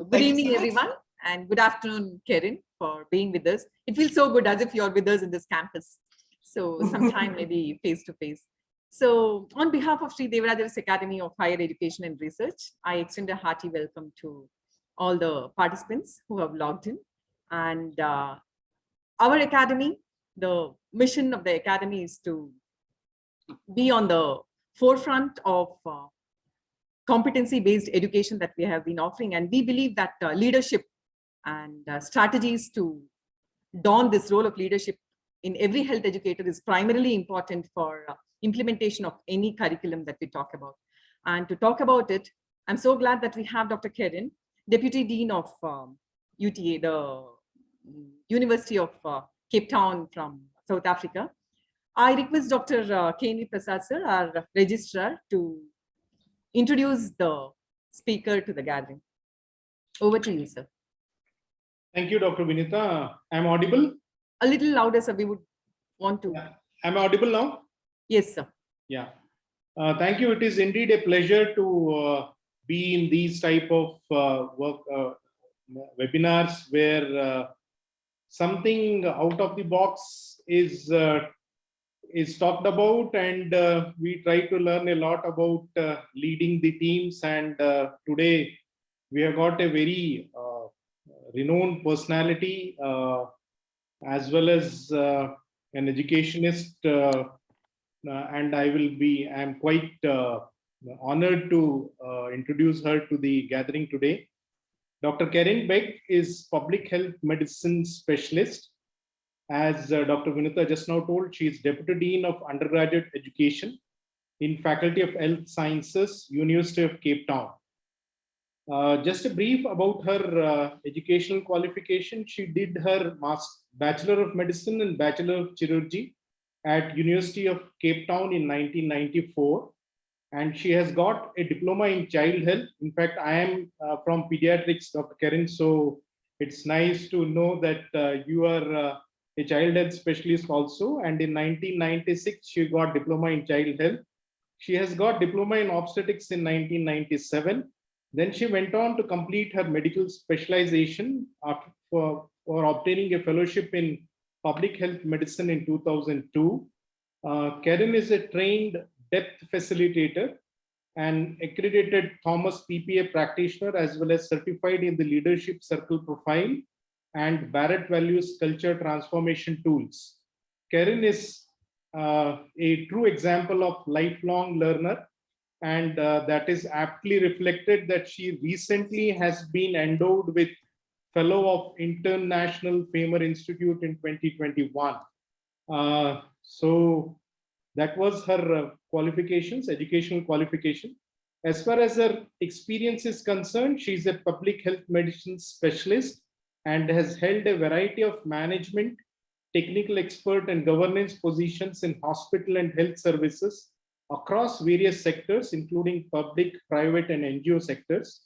Good evening, everyone, and good afternoon, Kerrin, for being with us. It feels so good as if you're with us in this campus. So sometime maybe face to face. So on behalf of Sri Devaraja's Academy of Higher Education and Research, I extend a hearty welcome to all the participants who have logged in. And our academy, the mission of the academy is to be on the forefront of competency-based education that we have been offering. And we believe that leadership and strategies to don this role of leadership in every health educator is primarily important for implementation of any curriculum that we talk about. And to talk about it, I'm so glad that we have Dr. Kerrin, Deputy Dean of UTA, the University of Cape Town from South Africa. I request Dr. K.N.V. Prasad sir, our registrar, to introduce the speaker to the gathering. Over to you, sir. Thank you, Dr. Vinita. I'm audible? A little louder, sir. We would want to. Yeah. I'm audible now? Yes, sir. Yeah. Thank you. It is indeed a pleasure to be in these type of webinars where something out of the box is talked about, and we try to learn a lot about leading the teams. And today we have got a very renowned personality as well as an educationist, and I'm quite honored to introduce her to the gathering today. Dr. Kerrin Begg is public health medicine specialist. As Dr. Vinita just now told, she is Deputy Dean of Undergraduate Education in Faculty of Health Sciences, University of Cape Town. Just a brief about her educational qualification. She did her Bachelor of Medicine and Bachelor of Chirurgy at University of Cape Town in 1994. And she has got a diploma in child health. In fact, I am from pediatrics, Dr. Kerrin, so it's nice to know that you are a child health specialist also. And in 1996, she got diploma in child health. She has got diploma in obstetrics in 1997. Then she went on to complete her medical specialization for obtaining a fellowship in public health medicine in 2002. Kerrin is a trained depth facilitator and accredited Thomas PPA practitioner, as well as certified in the Leadership Circle Profile and Barrett Values Culture Transformation Tools. Kerrin is a true example of lifelong learner, and that is aptly reflected that she recently has been endowed with Fellow of International Famer Institute in 2021. So that was her qualifications, educational qualification. As far as her experience is concerned, she's a public health medicine specialist and has held a variety of management, technical expert and governance positions in hospital and health services across various sectors, including public, private, and NGO sectors.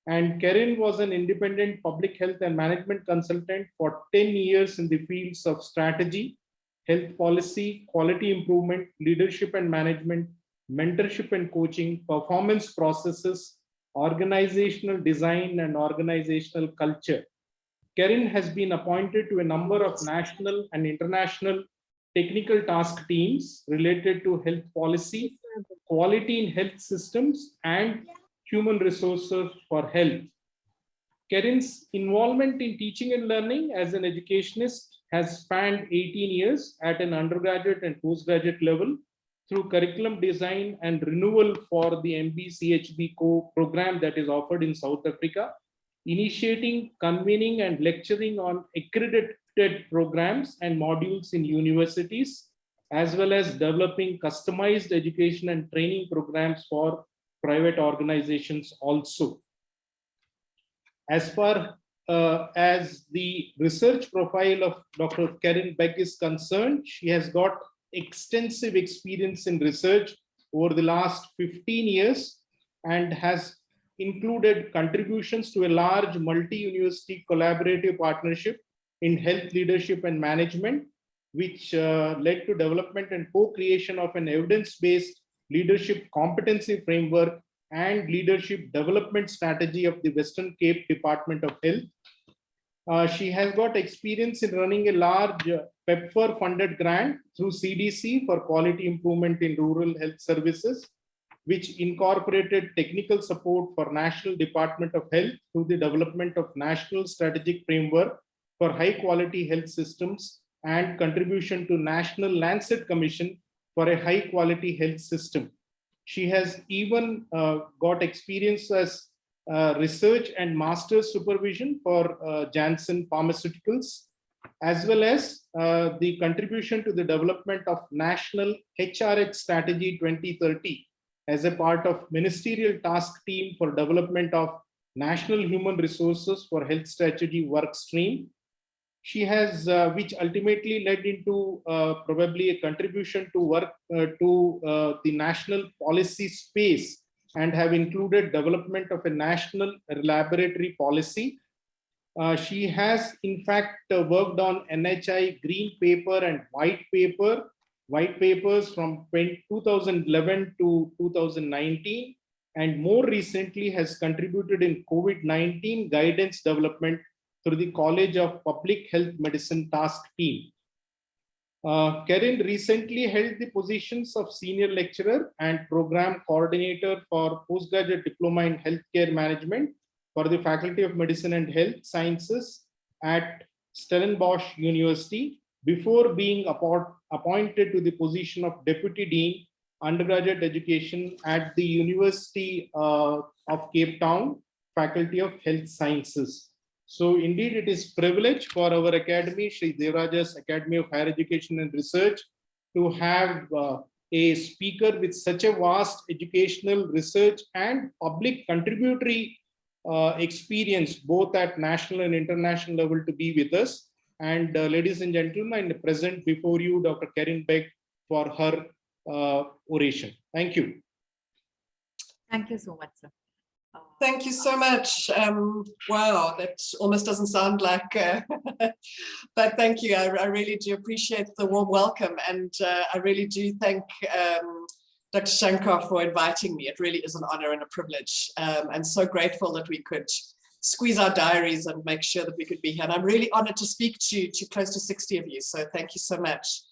And Kerrin was an independent public health and management consultant for 10 years in the fields of strategy, health policy, quality improvement, leadership and management, mentorship and coaching, performance processes, organizational design, and organizational culture. Kerrin has been appointed to a number of national and international technical task teams related to health policy, quality in health systems, and human resources for health. Kerrin's involvement in teaching and learning as an educationist has spanned 18 years at an undergraduate and postgraduate level through curriculum design and renewal for the MBCHB program that is offered in South Africa, initiating, convening, and lecturing on accredited programs and modules in universities, as well as developing customized education and training programs for private organizations also. As far as the research profile of Dr. Kerrin Begg is concerned, she has got extensive experience in research over the last 15 years and has included contributions to a large multi-university collaborative partnership in health leadership and management, which led to development and co-creation of an evidence-based leadership competency framework and Leadership Development Strategy of the Western Cape Department of Health. She has got experience in running a large PEPFAR funded grant through CDC for quality improvement in rural health services, which incorporated technical support for National Department of Health through the development of National Strategic Framework for High Quality Health Systems and contribution to National Lancet Commission for a high quality health system. She has even got experience as research and master's supervision for Janssen Pharmaceuticals, as well as the contribution to the development of National HRH Strategy 2030 as a part of Ministerial Task Team for Development of National Human Resources for Health Strategy work stream. She has, which ultimately led into probably a contribution to work to the national policy space and have included development of a national laboratory policy. She has in fact worked on NHI green paper and white papers from 2011 to 2019, and more recently has contributed in COVID-19 guidance development through the College of Public Health Medicine Task Team. Kerrin recently held the positions of Senior Lecturer and Program Coordinator for Postgraduate Diploma in Healthcare Management for the Faculty of Medicine and Health Sciences at Stellenbosch University before being appointed to the position of Deputy Dean, Undergraduate Education at the University of Cape Town, Faculty of Health Sciences. So indeed, it is privilege for our academy, Sri Devaraja's Academy of Higher Education and Research, to have a speaker with such a vast educational, research and public contributory experience, both at national and international level, to be with us. And ladies and gentlemen, I present before you Dr. Kerrin Begg for her oration. Thank you. Thank you so much, sir. Thank you so much. Wow, that almost doesn't sound like, but thank you. I really do appreciate the warm welcome, and I really do thank Dr. Shankar for inviting me. It really is an honor and a privilege, and so grateful that we could squeeze our diaries and make sure that we could be here. And I'm really honored to speak to close to 60 of you, so thank you so much.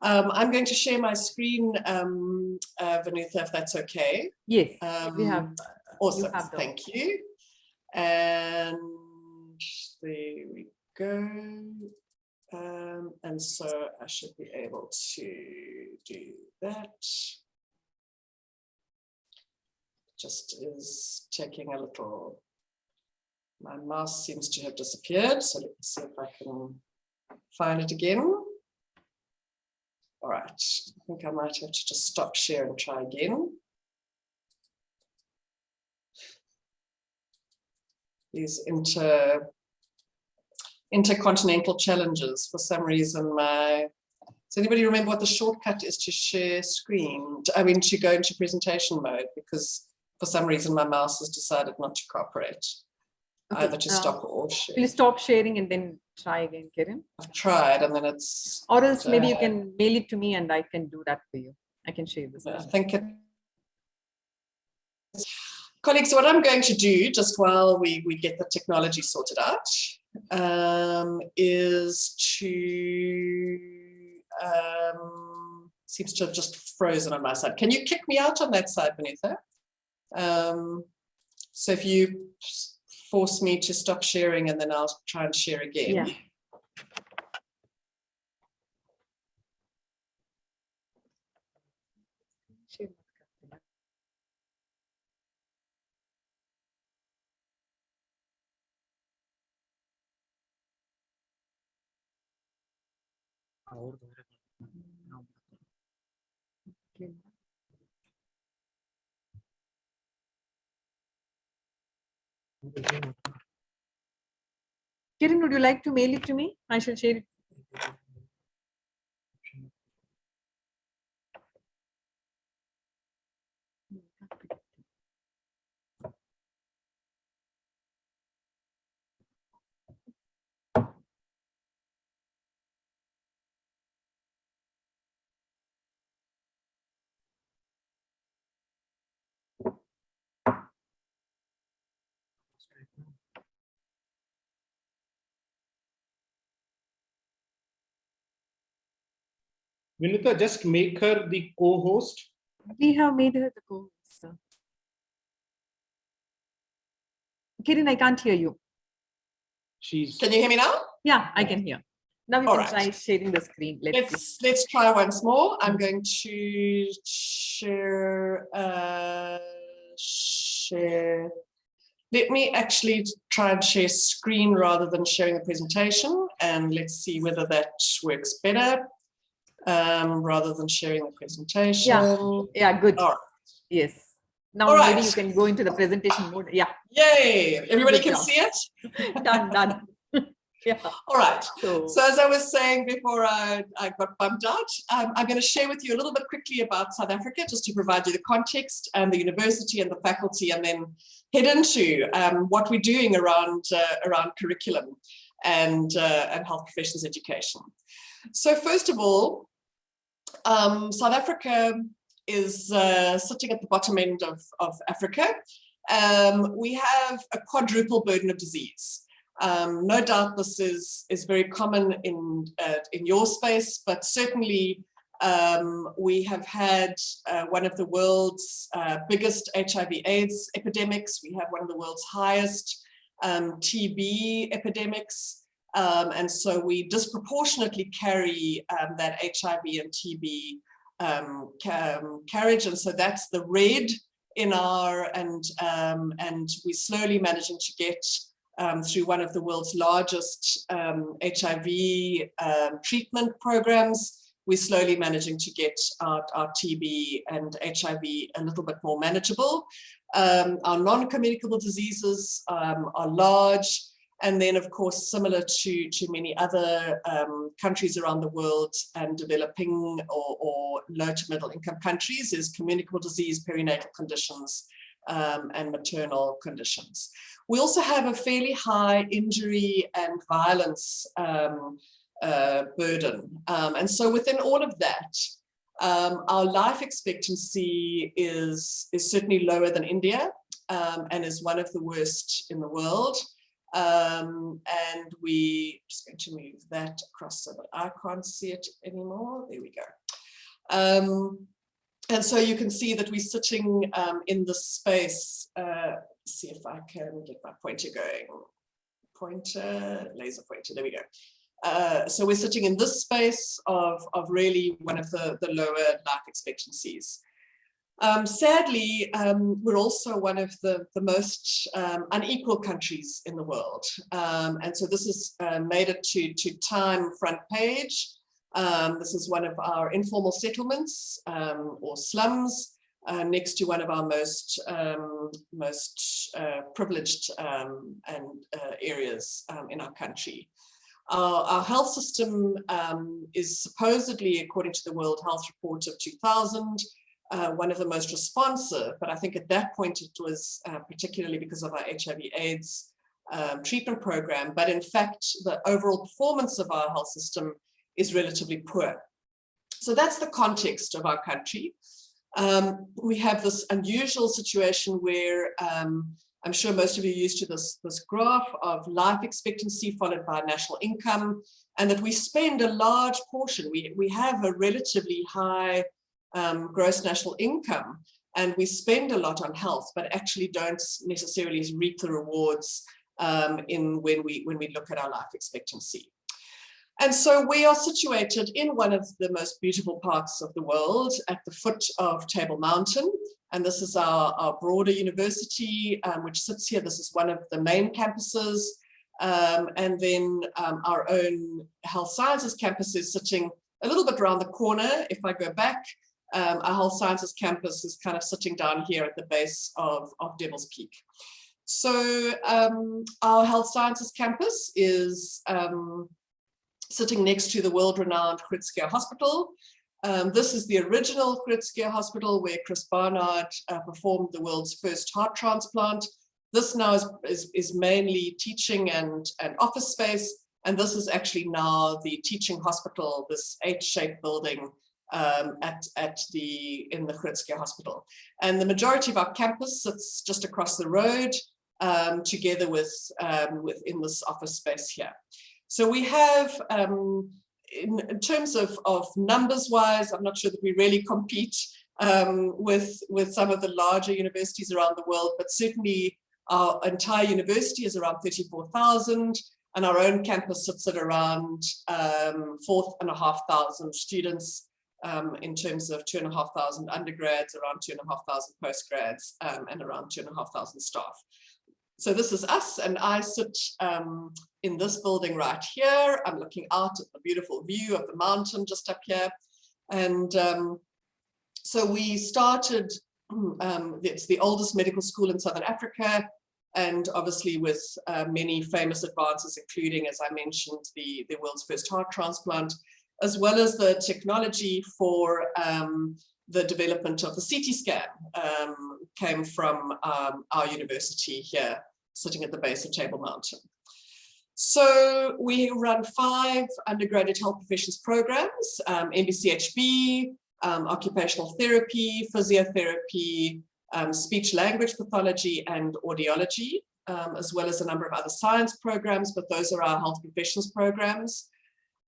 I'm going to share my screen, Vanutha, if that's okay. Yes, we have. Awesome, thank you. And there we go. And so I should be able to do that. Just is taking a little, my mouse seems to have disappeared. So let's see if I can find it again. All right, I think I might have to just stop share and try again. These intercontinental challenges. For some reason, does anybody remember what the shortcut is to share screen? I mean, to go into presentation mode, because for some reason my mouse has decided not to cooperate, okay, either to stop or share. Will you stop sharing and then try again, Kerrin? I've tried and then it's... Or else maybe you can mail it to me and I can do that for you. I can share this. I think it... Colleagues, what I'm going to do, just while we get the technology sorted out, is to... seems to have just frozen on my side. Can you kick me out on that side, Vanutha? So if you force me to stop sharing and then I'll try and share again. Yeah. Kerrin, would you like to mail it to me? I shall share it. Vinita, just make her the co-host. We have made her the co-host. Kerrin, I can't hear you. Can you hear me now? Yeah, I can hear. Now we All can right. try sharing the screen. Let's try once more. I'm going to share. Share. Let me actually try and share screen rather than sharing the presentation, and let's see whether that works better. Rather than sharing the presentation. Yeah, good. All right. Yes. Now maybe you can go into the presentation mode. Yeah. Yay! Everybody Good can job. see it? Done. Yeah. All right. So as I was saying before I got bumped out, I'm going to share with you a little bit quickly about South Africa, just to provide you the context and the university and the faculty, and then head into what we're doing around curriculum and health professions education. So first of all, South Africa is sitting at the bottom end of Africa. We have a quadruple burden of disease. No doubt this is very common in your space, but certainly we have had one of the world's biggest HIV/AIDS epidemics. We have one of the world's highest TB epidemics. And so we disproportionately carry that HIV and TB carriage, and so that's the red in our, and we're slowly managing to get through one of the world's largest HIV treatment programs. We're slowly managing to get our TB and HIV a little bit more manageable. Our non-communicable diseases are large. And then, of course, similar to many other countries around the world and developing or low to middle income countries, is communicable disease, perinatal conditions, and maternal conditions. We also have a fairly high injury and violence burden. And so within all of that, our life expectancy is certainly lower than India, and is one of the worst in the world. And we just going to move that across so that I can't see it anymore. There we go. And so you can see that we're sitting in this space. See if I can get my pointer going. Pointer, laser pointer, there we go. So we're sitting in this space of really one of the lower life expectancies. Sadly, we're also one of the most unequal countries in the world. And so this has made it to Time front page. This is one of our informal settlements or slums next to one of our most privileged areas in our country. Our health system is supposedly, according to the World Health Report of 2000, one of the most responsive, but I think at that point it was particularly because of our HIV/AIDS treatment program. But in fact, the overall performance of our health system is relatively poor. So that's the context of our country. We have this unusual situation where I'm sure most of you are used to this graph of life expectancy followed by national income, and that we spend a large portion. We have a relatively high gross national income, and we spend a lot on health, but actually don't necessarily reap the rewards when we look at our life expectancy. And so we are situated in one of the most beautiful parts of the world at the foot of Table Mountain. And this is our broader university, which sits here. This is one of the main campuses. And then our own health sciences campus is sitting a little bit around the corner. If I go back, our health sciences campus is kind of sitting down here at the base of Devil's Peak. So our health sciences campus is sitting next to the world-renowned Groote Schuur Hospital. This is the original Groote Schuur Hospital where Chris Barnard performed the world's first heart transplant. This now is mainly teaching and office space, and this is actually now the teaching hospital, this H-shaped building in the Groote Schuur Hospital. And the majority of our campus sits just across the road together with in this office space here. So we have, in terms of numbers wise, I'm not sure that we really compete with some of the larger universities around the world, but certainly our entire university is around 34,000, and our own campus sits at around 4,500 students, in terms of 2,500 undergrads, around 2,500 postgrads, and around 2,500 staff. So this is us, and I sit in this building right here. I'm looking out at the beautiful view of the mountain just up here. And so we started, it's the oldest medical school in Southern Africa, and obviously with many famous advances, including, as I mentioned, the world's first heart transplant, as well as the technology for the development of the CT scan came from our university here, sitting at the base of Table Mountain. So we run 5 undergraduate health professions programs, MBCHB, occupational therapy, physiotherapy, speech language pathology and audiology, as well as a number of other science programs, but those are our health professions programs.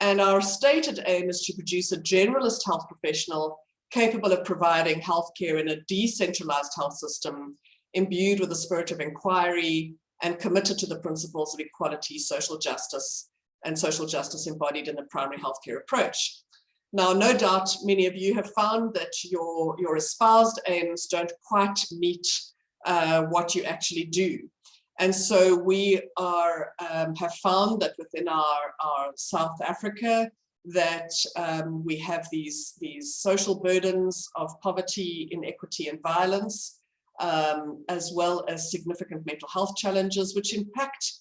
And our stated aim is to produce a generalist health professional capable of providing healthcare in a decentralized health system, imbued with a spirit of inquiry and committed to the principles of equality, social justice embodied in the primary healthcare approach. Now, no doubt many of you have found that your espoused aims don't quite meet what you actually do. And so we are, have found that within our South Africa, that we have these social burdens of poverty, inequity, and violence, as well as significant mental health challenges, which impact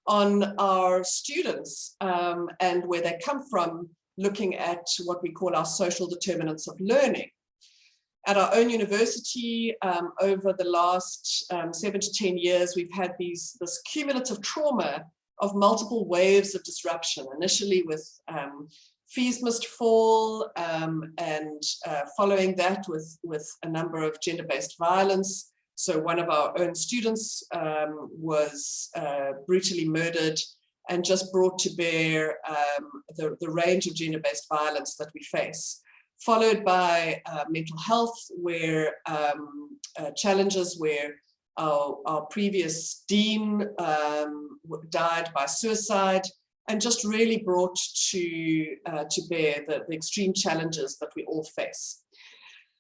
on our students and where they come from, looking at what we call our social determinants of learning. At our own university, over the last 7 to 10 years, we've had this cumulative trauma of multiple waves of disruption, initially with fees must fall, and following that with a number of gender-based violence. So one of our own students was brutally murdered, and just brought to bear the range of gender-based violence that we face, followed by mental health, where challenges where our previous dean died by suicide, and just really brought to bear the extreme challenges that we all face.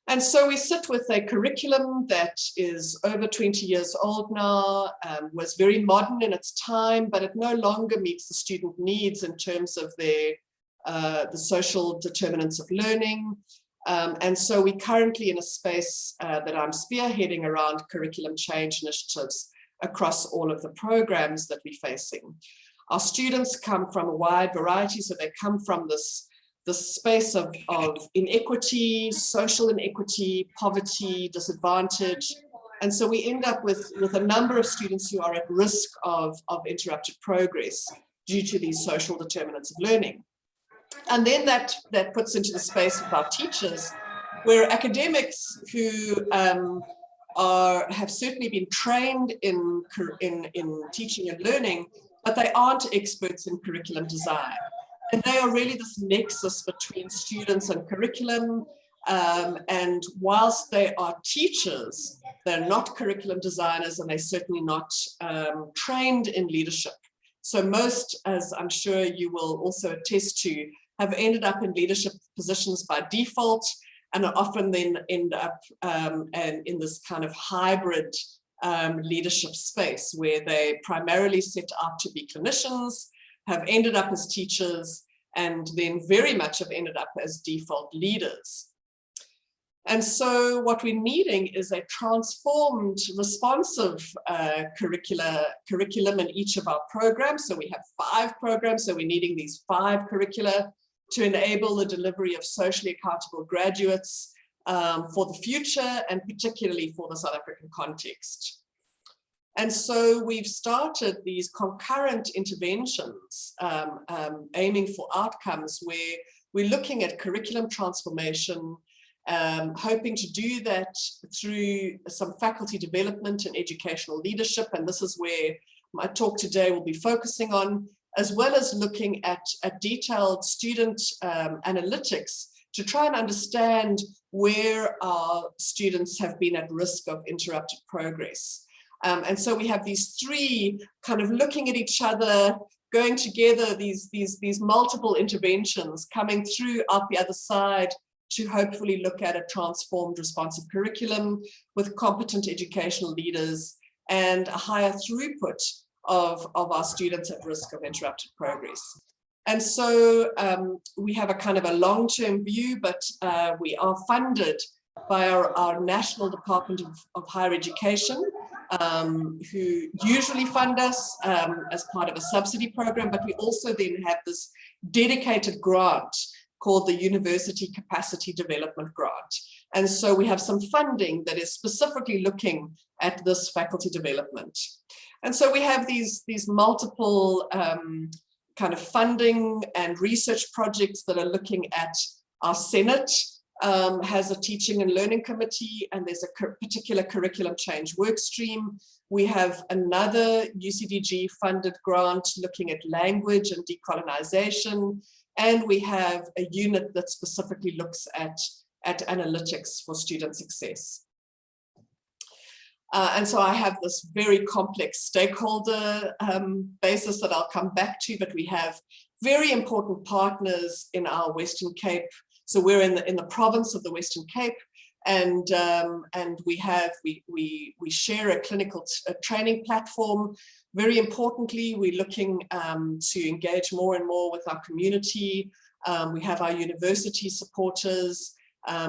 And so we sit with a curriculum that is over 20 years old now, was very modern in its time, but it no longer meets the student needs in terms of the social determinants of learning. And so we're currently in a space that I'm spearheading around curriculum change initiatives across all of the programs that we're facing. Our students come from a wide variety, so they come from this space of inequity, social inequity, poverty, disadvantage. And so we end up with a number of students who are at risk of interrupted progress due to these social determinants of learning. And then that puts into the space of our teachers, where academics who have certainly been trained in teaching and learning, but they aren't experts in curriculum design. And they are really this nexus between students and curriculum. And whilst they are teachers, they're not curriculum designers, and they're certainly not trained in leadership. So most, as I'm sure you will also attest to, have ended up in leadership positions by default, and are often then end up in this kind of hybrid leadership space, where they primarily set out to be clinicians, have ended up as teachers, and then very much have ended up as default leaders. And so what we're needing is a transformed, responsive curriculum in each of our programs. So we have 5 programs, so we're needing these 5 curricula to enable the delivery of socially accountable graduates for the future, and particularly for the South African context. And so we've started these concurrent interventions aiming for outcomes, where we're looking at curriculum transformation hoping to do that through some faculty development and educational leadership. And this is where my talk today will be focusing on, as well as looking at a detailed student analytics to try and understand where our students have been at risk of interrupted progress. And so we have these three kind of looking at each other, going together, these multiple interventions coming through out the other side to hopefully look at a transformed responsive curriculum with competent educational leaders and a higher throughput of our students at risk of interrupted progress. And so we have a kind of a long-term view, but we are funded by our National Department of Higher Education, who usually fund us as part of a subsidy program, but we also then have this dedicated grant called the University Capacity Development Grant. And so we have some funding that is specifically looking at this faculty development. And so we have these multiple kind of funding and research projects that are looking at. Our Senate has a teaching and learning committee, and there's a particular curriculum change work stream. We have another UCDG funded grant looking at language and decolonization. And we have a unit that specifically looks at analytics for student success. And so I have this very complex stakeholder basis that I'll come back to, but we have very important partners in our Western Cape. So we're in the province of the Western Cape, and we share a clinical training platform. Very importantly, we're looking to engage more and more with our community. We have our university supporters.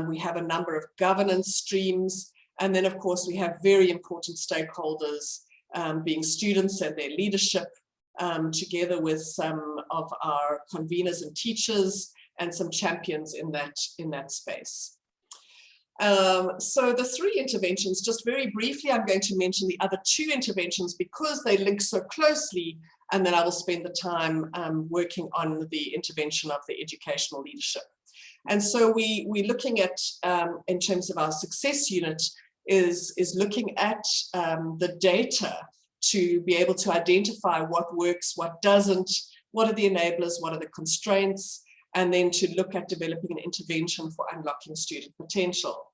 We have a number of governance streams. And then, of course, we have very important stakeholders, being students and their leadership, together with some of our conveners and teachers and some champions in that space. So the three interventions, just very briefly, I'm going to mention the other two interventions because they link so closely, and then I will spend the time working on the intervention of the educational leadership. And so we're looking at, in terms of our success unit, is looking at the data to be able to identify what works, what doesn't, what are the enablers, what are the constraints, and then to look at developing an intervention for unlocking student potential.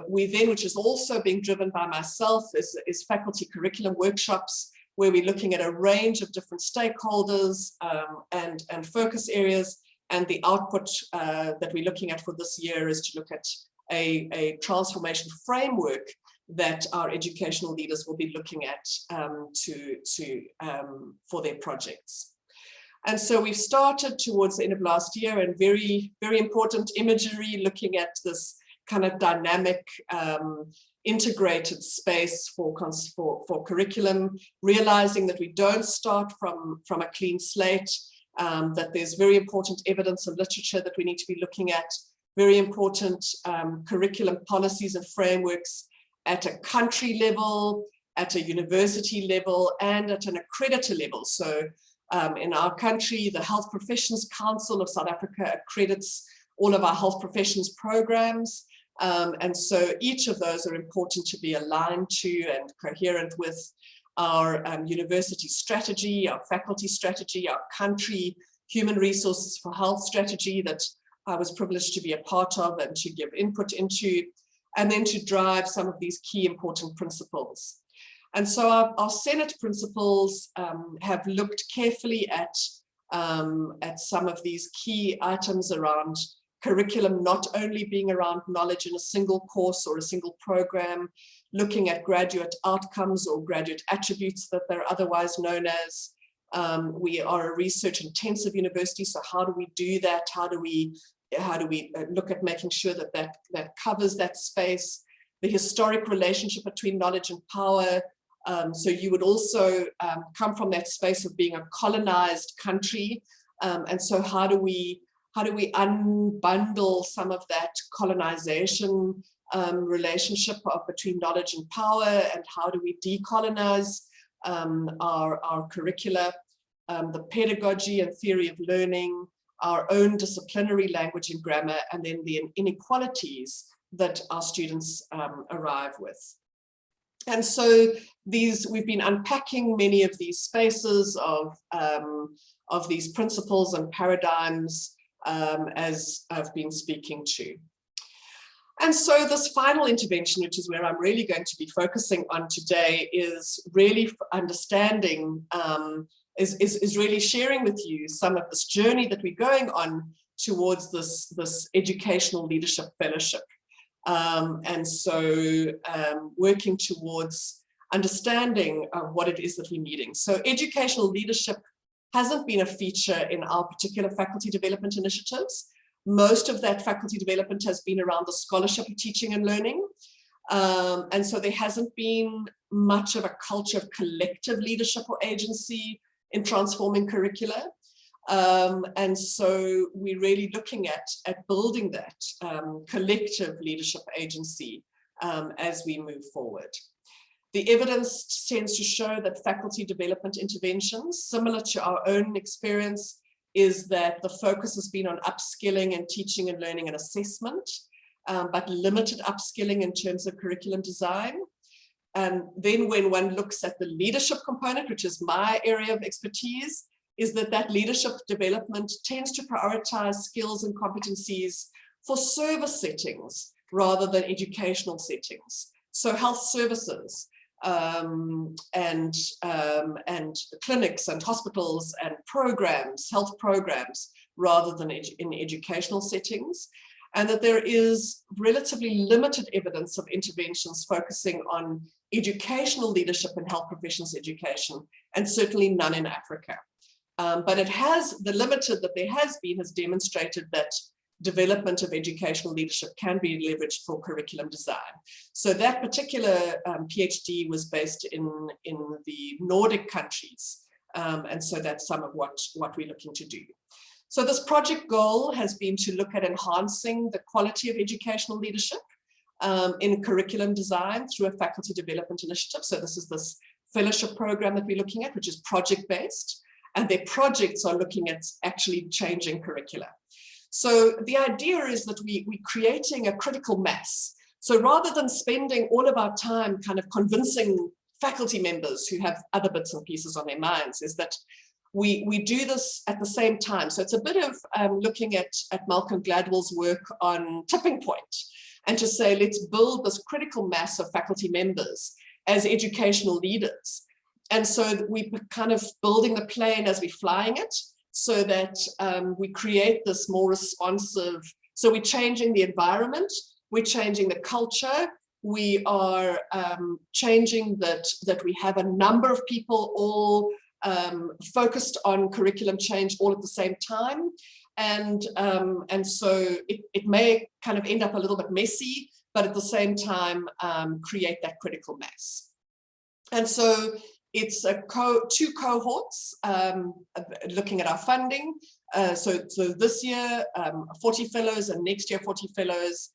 We then, which is also being driven by myself, is faculty curriculum workshops, where we're looking at a range of different stakeholders and focus areas. And the output that we're looking at for this year is to look at a transformation framework that our educational leaders will be looking at for their projects. And so we've started towards the end of last year, and very, very important imagery looking at this kind of dynamic, integrated space for curriculum, realizing that we don't start from a clean slate, that there's very important evidence and literature that we need to be looking at, very important curriculum policies and frameworks at a country level, at a university level, and at an accreditor level. So in our country, the Health Professions Council of South Africa accredits all of our health professions programs. And so each of those are important to be aligned to and coherent with our university strategy, our faculty strategy, our country human resources for health strategy that I was privileged to be a part of and to give input into, and then to drive some of these key important principles. And so our Senate principles have looked carefully at some of these key items around curriculum, not only being around knowledge in a single course or a single program, looking at graduate outcomes or graduate attributes that they're otherwise known as. We are a research intensive university, so how do we do that? How do we look at making sure that that covers that space? The historic relationship between knowledge and power. So you would also come from that space of being a colonized country, and so how do we unbundle some of that colonization relationship between knowledge and power, and how do we decolonize our curricula, the pedagogy and theory of learning, our own disciplinary language and grammar, and then the inequalities that our students arrive with. And so we've been unpacking many of these spaces of these principles and paradigms as I've been speaking to. And so this final intervention, which is where I'm really going to be focusing on today, is really understanding, is really sharing with you some of this journey that we're going on towards this educational leadership fellowship. And so working towards understanding what it is that we're needing. So educational leadership hasn't been a feature in our particular faculty development initiatives. Most of that faculty development has been around the scholarship of teaching and learning. And so there hasn't been much of a culture of collective leadership or agency in transforming curricula. And so we're really looking at building that collective leadership agency as we move forward. The evidence tends to show that faculty development interventions, similar to our own experience, is that the focus has been on upskilling and teaching and learning and assessment, but limited upskilling in terms of curriculum design. And then when one looks at the leadership component, which is my area of expertise, is that leadership development tends to prioritize skills and competencies for service settings rather than educational settings. So health services and clinics and hospitals and programs, health programs, rather than in educational settings. And that there is relatively limited evidence of interventions focusing on educational leadership and health professions education, and certainly none in Africa. But it has, the limited that there has been has demonstrated that development of educational leadership can be leveraged for curriculum design. So that particular PhD was based in the Nordic countries. And so that's some of what we're looking to do. So this project goal has been to look at enhancing the quality of educational leadership in curriculum design through a faculty development initiative. So this is this fellowship program that we're looking at, which is project-based, and their projects are looking at actually changing curricula. So the idea is that we're creating a critical mass. So rather than spending all of our time kind of convincing faculty members who have other bits and pieces on their minds, is that we do this at the same time. So it's a bit of looking at Malcolm Gladwell's work on tipping point, and to say, let's build this critical mass of faculty members as educational leaders. And so we kind of building the plane as we're flying it, so that we create this more responsive, so we're changing the environment, we're changing the culture, we are changing that we have a number of people all focused on curriculum change all at the same time. And so it may kind of end up a little bit messy, but at the same time create that critical mass. And so it's two cohorts looking at our funding. So this year, 40 fellows, and next year 40 fellows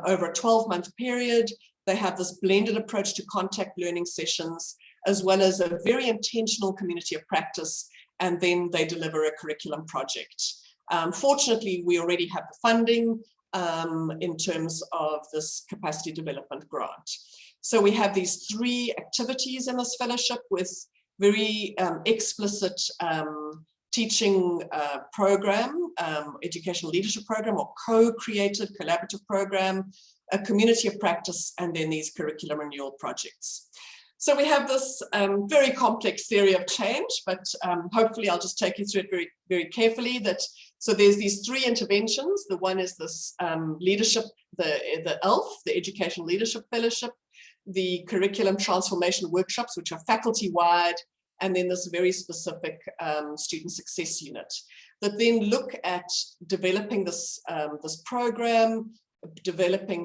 over a 12-month period. They have this blended approach to contact learning sessions, as well as a very intentional community of practice, and then they deliver a curriculum project. Fortunately, we already have the funding in terms of this capacity development grant. So we have these 3 activities in this fellowship with very explicit teaching program, educational leadership program, or co-created collaborative program, a community of practice, and then these curriculum renewal projects. So we have this very complex theory of change, but hopefully I'll just take you through it very, very carefully. So there's these 3 interventions. The one is this leadership, the ELF, the Educational Leadership Fellowship, the curriculum transformation workshops, which are faculty-wide, and then this very specific student success unit that then look at developing this, this program,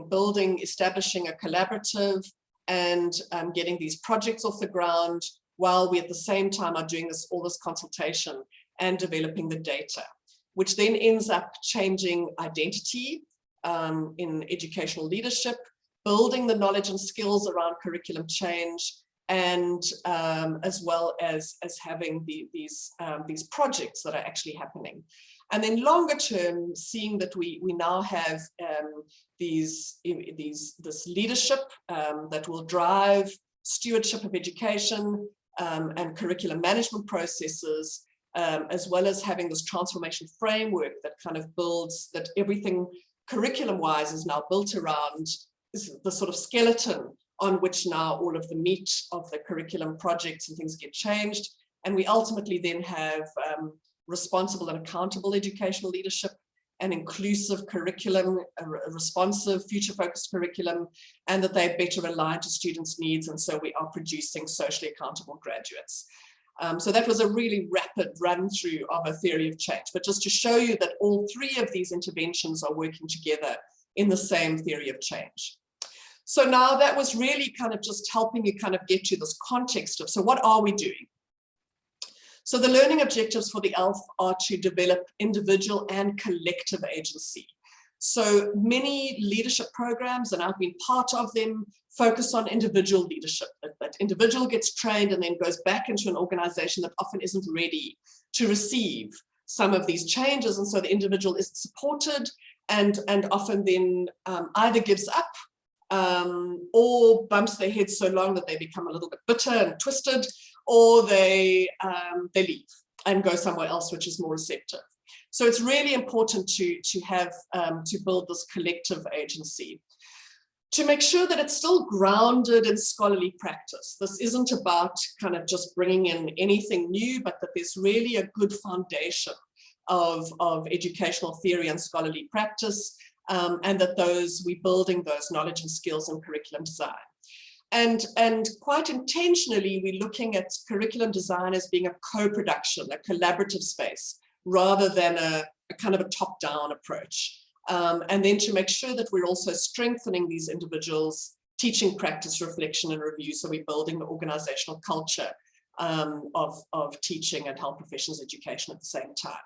building, establishing a collaborative, and getting these projects off the ground, while we at the same time are doing all this consultation and developing the data, which then ends up changing identity in educational leadership, building the knowledge and skills around curriculum change, and as well as having these projects that are actually happening. And then longer term, seeing that we now have this leadership that will drive stewardship of education and curriculum management processes, as well as having this transformation framework that kind of builds that everything curriculum-wise is now built around the sort of skeleton on which now all of the meat of the curriculum projects and things get changed. And we ultimately then have responsible and accountable educational leadership, an inclusive curriculum, a responsive, future-focused curriculum, and that they're better aligned to students' needs. And so we are producing socially accountable graduates. So that was a really rapid run through of a theory of change, but just to show you that all three of these interventions are working together in the same theory of change. So now that was really kind of just helping you kind of get to this context of, so what are we doing? So the learning objectives for the ELF are to develop individual and collective agency. So many leadership programs, and I've been part of them, focus on individual leadership. That individual gets trained and then goes back into an organization that often isn't ready to receive some of these changes. And so the individual isn't supported and often then either gives up or bumps their heads so long that they become a little bit bitter and twisted, or they leave and go somewhere else which is more receptive. So it's really important to have to build this collective agency, to make sure that it's still grounded in scholarly practice. This isn't about kind of just bringing in anything new, but that there's really a good foundation of educational theory and scholarly practice, and that we're building those knowledge and skills in curriculum design. And quite intentionally, we're looking at curriculum design as being a co-production, a collaborative space, rather than a kind of a top-down approach. And then to make sure that we're also strengthening these individuals' teaching practice, reflection, and review. So we're building the organizational culture of teaching and health professions education at the same time.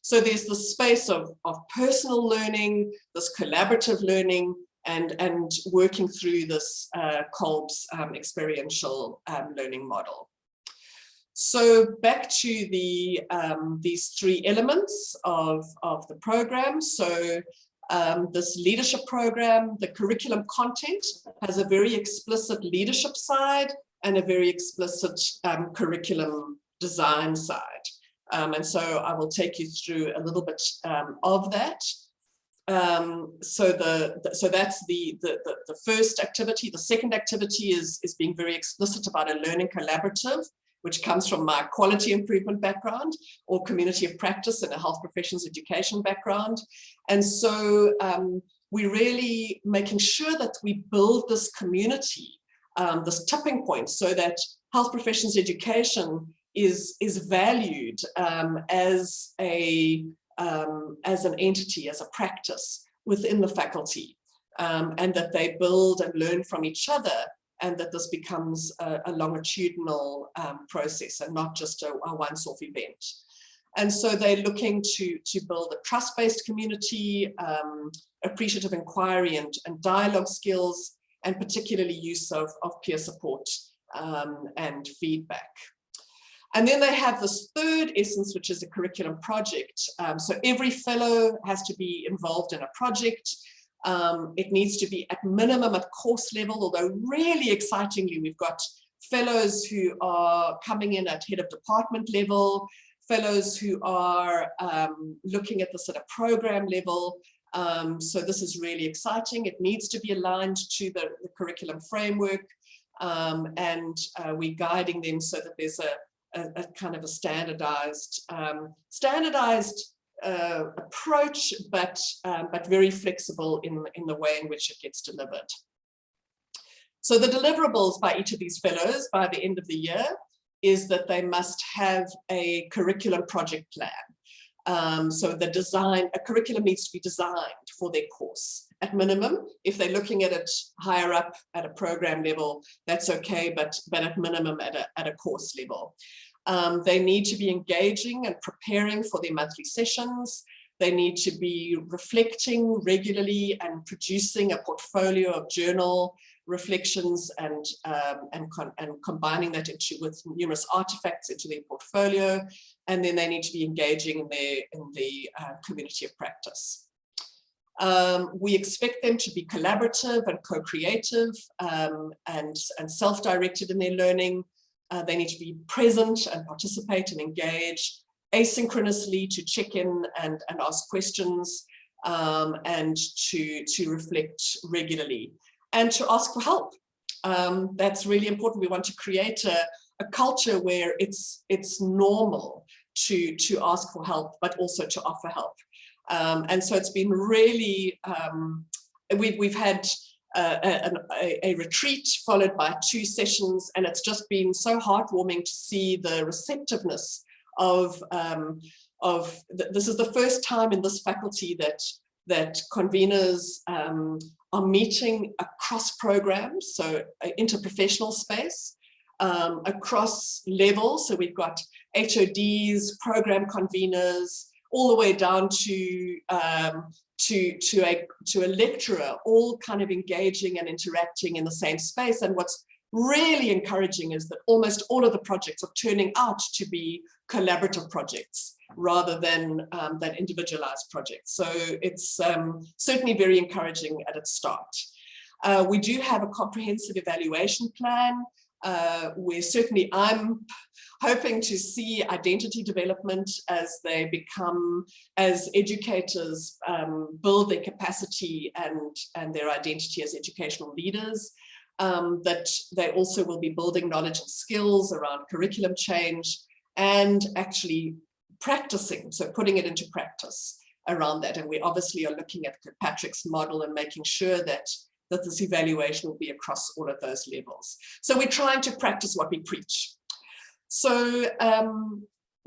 So there's the space of personal learning, this collaborative learning, and working through this Kolb's experiential learning model. So back to these three elements of the program. So this leadership program, the curriculum content has a very explicit leadership side and a very explicit curriculum design side. And so I will take you through a little bit of that. So that's the first activity. The second activity is being very explicit about a learning collaborative, which comes from my quality improvement background or community of practice and a health professions education background. And so we're really making sure that we build this community, this tipping point, so that health professions education is valued as an entity, as a practice within the faculty, and that they build and learn from each other, and that this becomes a longitudinal process and not just a once-off event. And so they're looking to build a trust-based community, appreciative inquiry and dialogue skills, and particularly use of peer support and feedback. And then they have this third essence, which is a curriculum project. So every fellow has to be involved in a project. It needs to be at minimum at course level, although really excitingly, we've got fellows who are coming in at head of department level, fellows who are looking at this at a program level. So this is really exciting. It needs to be aligned to the curriculum framework, and we're guiding them so that there's a kind of a standardized approach, but very flexible in the way in which it gets delivered. So the deliverables by each of these fellows by the end of the year is that they must have a curriculum project plan. So a curriculum needs to be designed for their course. At minimum, if they're looking at it higher up at a program level, that's okay, but at minimum at a course level. They need to be engaging and preparing for their monthly sessions. They need to be reflecting regularly and producing a portfolio of journal reflections and combining that with numerous artifacts into their portfolio, and then they need to be engaging in the community of practice. We expect them to be collaborative and co-creative and self-directed in their learning. They need to be present and participate and engage asynchronously, to check in and ask questions, and to reflect regularly, and to ask for help. That's really important. We want to create a culture where it's normal to ask for help, but also to offer help. And so it's been really, we've had a retreat followed by 2 sessions, and it's just been so heartwarming to see the receptiveness of this is the first time in this faculty that conveners are meeting across programs, so interprofessional space, across levels. So we've got HODs, program conveners, all the way down to a lecturer, all kind of engaging and interacting in the same space. And what's really encouraging is that almost all of the projects are turning out to be collaborative projects rather than individualized projects. So it's certainly very encouraging at its start. We do have a comprehensive evaluation plan where certainly I'm hoping to see identity development as they become, as educators build their capacity and their identity as educational leaders, that they also will be building knowledge and skills around curriculum change and actually practicing, so putting it into practice around that. And we obviously are looking at Patrick's model and making sure that this evaluation will be across all of those levels. So we're trying to practice what we preach. So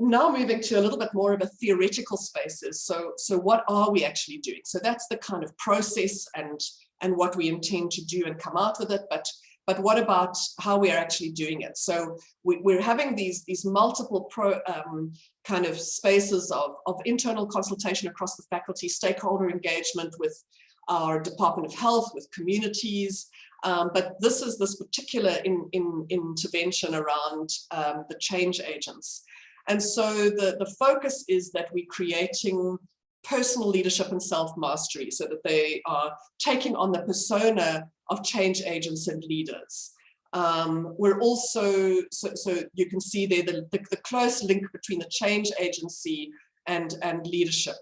now moving to a little bit more of a theoretical spaces. So what are we actually doing? So that's the kind of process and what we intend to do and come out with it. But what about how we are actually doing it? So we're having these multiple kind of spaces of internal consultation across the faculty, stakeholder engagement with our Department of Health, with communities. But this is this particular intervention around the change agents. And so the focus is that we're creating personal leadership and self-mastery so that they are taking on the persona of change agents and leaders. We're also, so you can see there the close link between the change agency and leadership.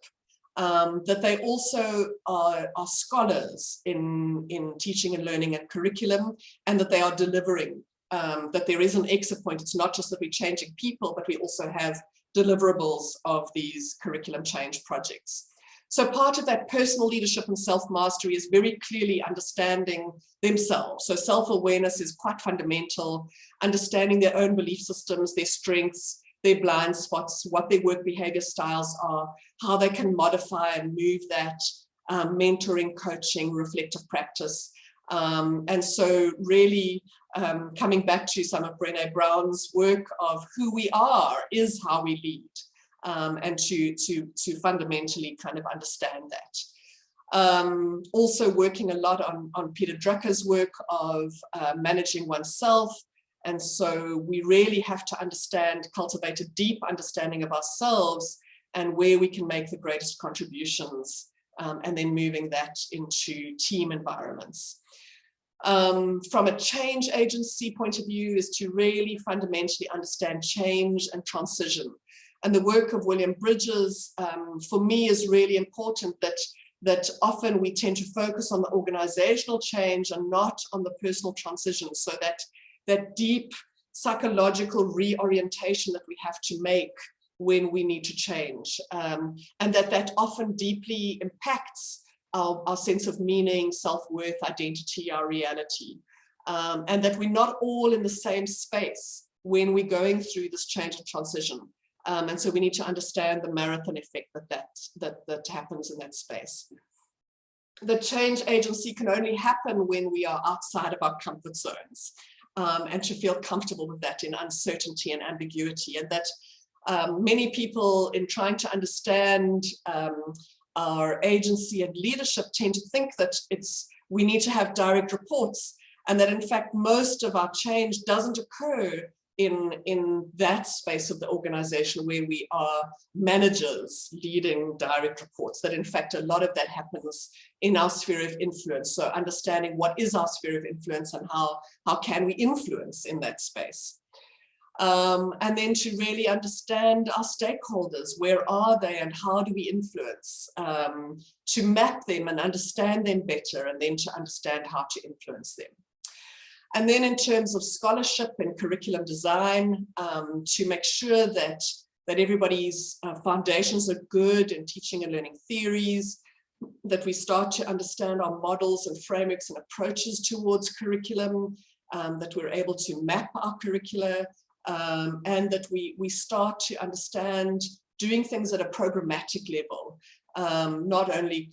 That they also are scholars in teaching and learning and curriculum, and that they are delivering, that there is an exit point. It's not just that we're changing people, but we also have deliverables of these curriculum change projects. So part of that personal leadership and self-mastery is very clearly understanding themselves. So self-awareness is quite fundamental, understanding their own belief systems, their strengths, their blind spots, what their work behavior styles are, how they can modify and move that, mentoring, coaching, reflective practice. And so really coming back to some of Brené Brown's work of who we are is how we lead, and to fundamentally kind of understand that. Also working a lot on Peter Drucker's work of managing oneself. And so we really have to cultivate a deep understanding of ourselves and where we can make the greatest contributions, and then moving that into team environments. From a change agency point of view is to really fundamentally understand change and transition. And the work of William Bridges, for me, is really important, that often we tend to focus on the organizational change and not on the personal transition, so that deep psychological reorientation that we have to make when we need to change, and that often deeply impacts our sense of meaning, self-worth, identity, our reality, and that we're not all in the same space when we're going through this change and transition. And so we need to understand the marathon effect that happens in that space. The change agency can only happen when we are outside of our comfort zones, and to feel comfortable with that in uncertainty and ambiguity, and that many people, in trying to understand our agency and leadership, tend to think that we need to have direct reports and that in fact most of our change doesn't occur in that space of the organization where we are managers leading direct reports, that in fact a lot of that happens in our sphere of influence. So understanding what is our sphere of influence and how can we influence in that space. And then to really understand our stakeholders, where are they and how do we influence, to map them and understand them better, and then to understand how to influence them. And then in terms of scholarship and curriculum design, to make sure that everybody's foundations are good in teaching and learning theories, that we start to understand our models and frameworks and approaches towards curriculum, that we're able to map our curricula, and that we start to understand doing things at a programmatic level. Not only,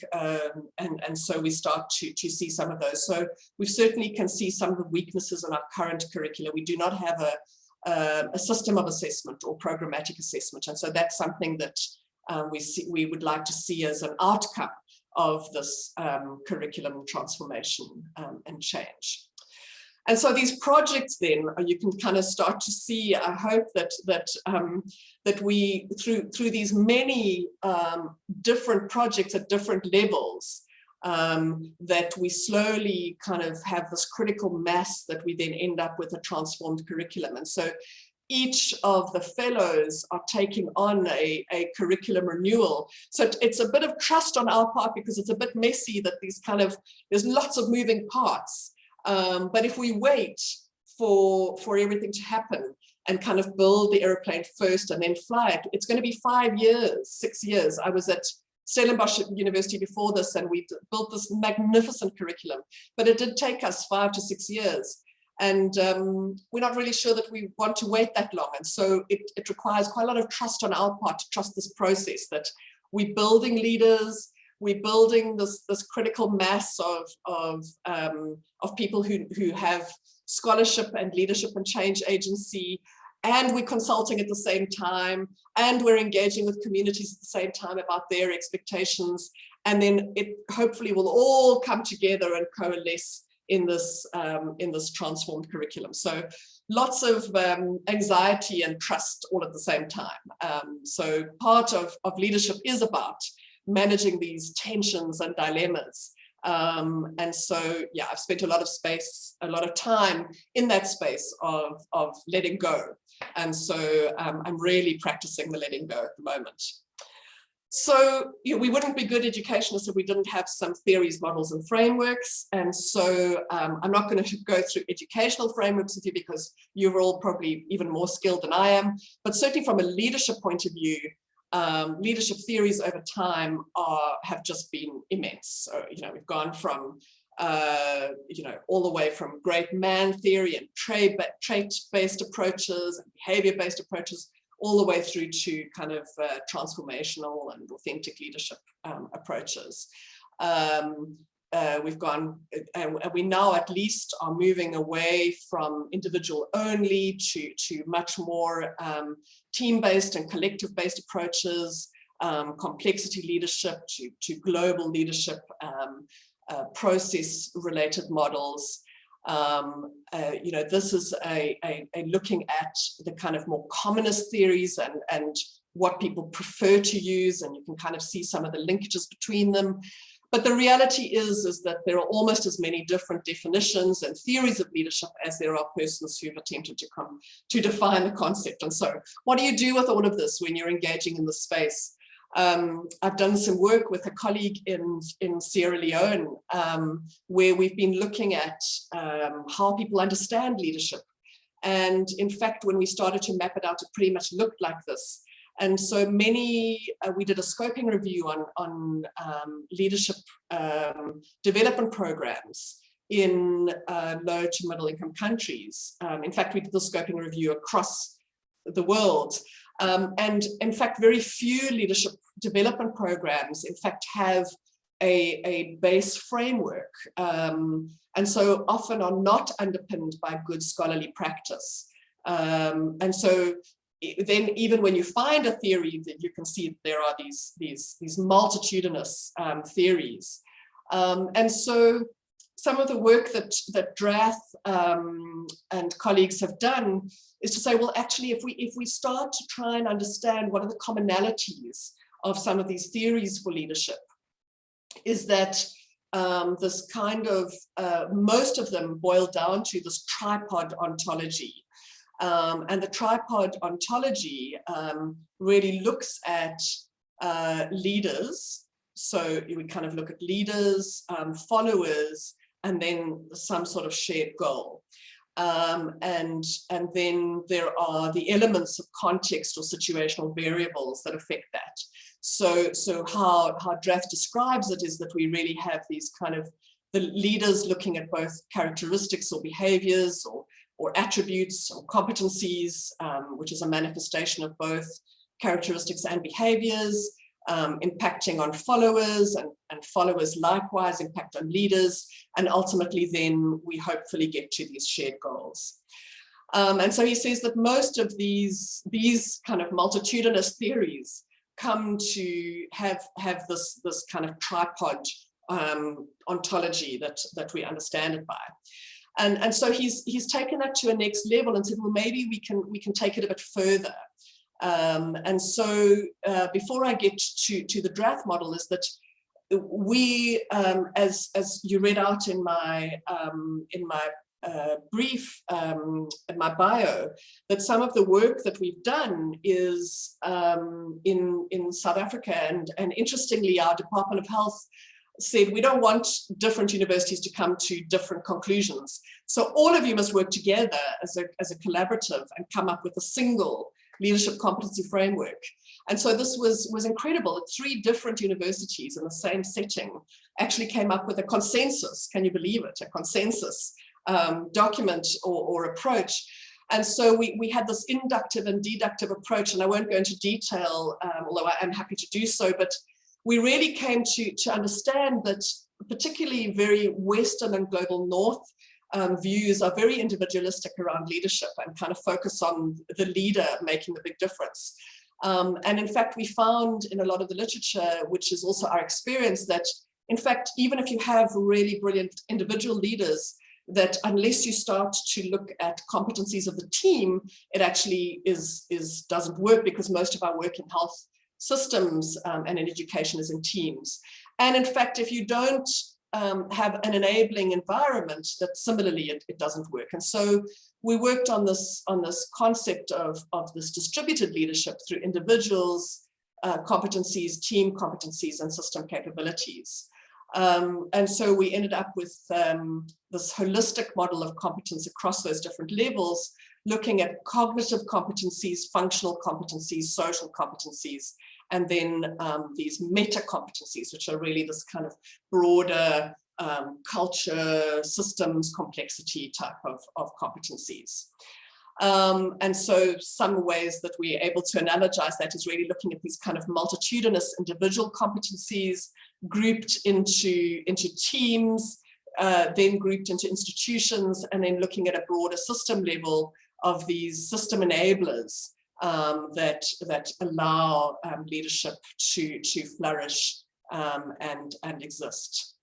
and so we start to see some of those. So we certainly can see some of the weaknesses in our current curricula. We do not have a system of assessment or programmatic assessment. And so that's something that we would like to see as an outcome of this curriculum transformation and change. And so these projects then, you can kind of start to see, I hope that we, through these many different projects at different levels, that we slowly kind of have this critical mass that we then end up with a transformed curriculum. And so each of the fellows are taking on a curriculum renewal. So it's a bit of trust on our part, because it's a bit messy that there's lots of moving parts. But if we wait for everything to happen and kind of build the airplane first and then fly it, it's going to be 5 years, 6 years. I was at Stellenbosch University before this, and we built this magnificent curriculum, but it did take us 5 to 6 years. And we're not really sure that we want to wait that long. And so it requires quite a lot of trust on our part to trust this process, that we're building leaders, we're building this critical mass of people who have scholarship and leadership and change agency, and we're consulting at the same time, and we're engaging with communities at the same time about their expectations, and then it hopefully will all come together and coalesce in this transformed curriculum. So lots of anxiety and trust all at the same time. So part of leadership is about managing these tensions and dilemmas. And so, yeah, I've spent a lot of time in that space of letting go. And so I'm really practicing the letting go at the moment. So we wouldn't be good educationists if we didn't have some theories, models, and frameworks. And so I'm not going to go through educational frameworks with you, because you're all probably even more skilled than I am. But certainly from a leadership point of view, leadership theories over time have just been immense. So, we've gone from, all the way from great man theory and trait-based approaches and behavior-based approaches, all the way through to kind of transformational and authentic leadership approaches. We've gone, we now at least are moving away from individual only to much more team-based and collective-based approaches, complexity leadership to global leadership, process-related models. This is a looking at the kind of more commonest theories and what people prefer to use, and you can kind of see some of the linkages between them. But the reality is that there are almost as many different definitions and theories of leadership as there are persons who've attempted to come to define the concept. And so what do you do with all of this when you're engaging in this space? I've done some work with a colleague in Sierra Leone, where we've been looking at how people understand leadership. And in fact, when we started to map it out, it pretty much looked like this. And so we did a scoping review on leadership development programs in low to middle income countries. In fact, we did the scoping review across the world. And in fact, very few leadership development programs, in fact, have a base framework. And so often are not underpinned by good scholarly practice. And so then even when you find a theory, that you can see that there are these multitudinous theories. And so some of the work that Drath and colleagues have done is to say, well, actually, if we start to try and understand what are the commonalities of some of these theories for leadership, is that this kind of, most of them boil down to this tripod ontology. And the tripod ontology really looks at leaders. So we kind of look at leaders, followers, and then some sort of shared goal. And then there are the elements of context or situational variables that affect that. So how Draft describes it is that we really have these kind of the leaders looking at both characteristics or behaviors or attributes or competencies, which is a manifestation of both characteristics and behaviors, impacting on followers, and followers likewise impact on leaders, and ultimately then we hopefully get to these shared goals. And so he says that most of these kind of multitudinous theories come to have this kind of tripod ontology that we understand it by. And so he's taken that to a next level and said, well, maybe we can take it a bit further. And so before I get to the Draft model, is that we, as you read out in my brief, in my bio, that some of the work that we've done is in South Africa, and interestingly, our Department of Health said we don't want different universities to come to different conclusions. So all of you must work together as a collaborative and come up with a single leadership competency framework. And so this was incredible. 3 different universities in the same setting actually came up with a consensus. Can you believe it? A consensus document or approach. And so we had this inductive and deductive approach, and I won't go into detail, although I am happy to do so, but we really came to understand that particularly very Western and global North views are very individualistic around leadership and kind of focus on the leader making the big difference. And in fact, we found in a lot of the literature, which is also our experience, that in fact, even if you have really brilliant individual leaders, that unless you start to look at competencies of the team, it actually doesn't work, because most of our work in health systems and in education is in teams. And in fact, if you don't have an enabling environment, that similarly it doesn't work. And so we worked on this concept of this distributed leadership through individuals, competencies, team competencies, and system capabilities. And so we ended up with this holistic model of competence across those different levels, looking at cognitive competencies, functional competencies, social competencies, and then these meta competencies, which are really this kind of broader culture, systems, complexity type of competencies. And so some ways that we're able to analogize that is really looking at these kind of multitudinous individual competencies grouped into teams, then grouped into institutions, and then looking at a broader system level of these system enablers that allow leadership to flourish and exist.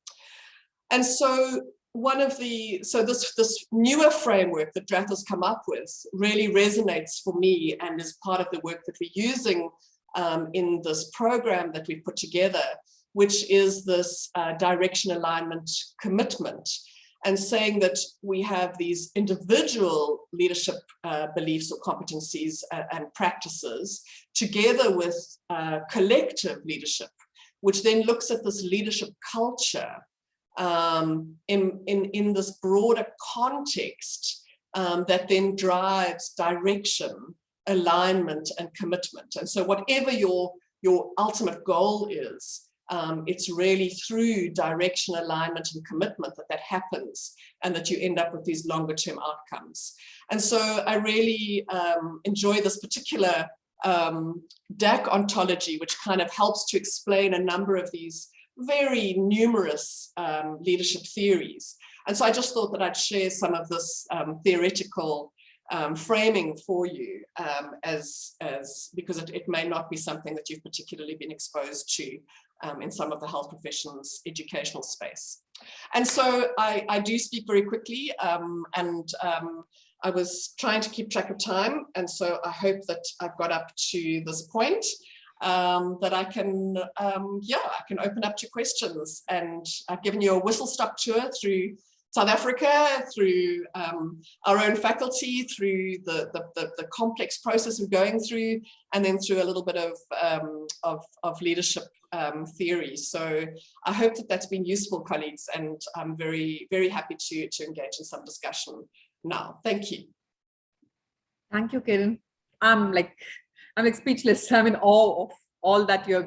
And so this newer framework that Drath has come up with really resonates for me and is part of the work that we're using in this program that we've put together, which is this direction, alignment, commitment, and saying that we have these individual leadership beliefs or competencies and practices together with collective leadership, which then looks at this leadership culture in this broader context that then drives direction, alignment, and commitment. And so whatever your ultimate goal is, it's really through direction, alignment, and commitment that happens, and that you end up with these longer term outcomes. And so I really enjoy this particular DAC ontology, which kind of helps to explain a number of these very numerous leadership theories. And so I just thought that I'd share some of this theoretical framing for you because it may not be something that you've particularly been exposed to in some of the health professions educational space. And so I do speak very quickly, and I was trying to keep track of time, and so I hope that I've got up to this point, that I can open up to questions. And I've given you a whistle-stop tour through South Africa, through our own faculty, through the complex process we're going through, and then through a little bit of leadership theory. So I hope that that's been useful, colleagues, and I'm very, very happy to engage in some discussion now. Thank you. Thank you, Kerrin. I'm like speechless. I'm in awe of all that you have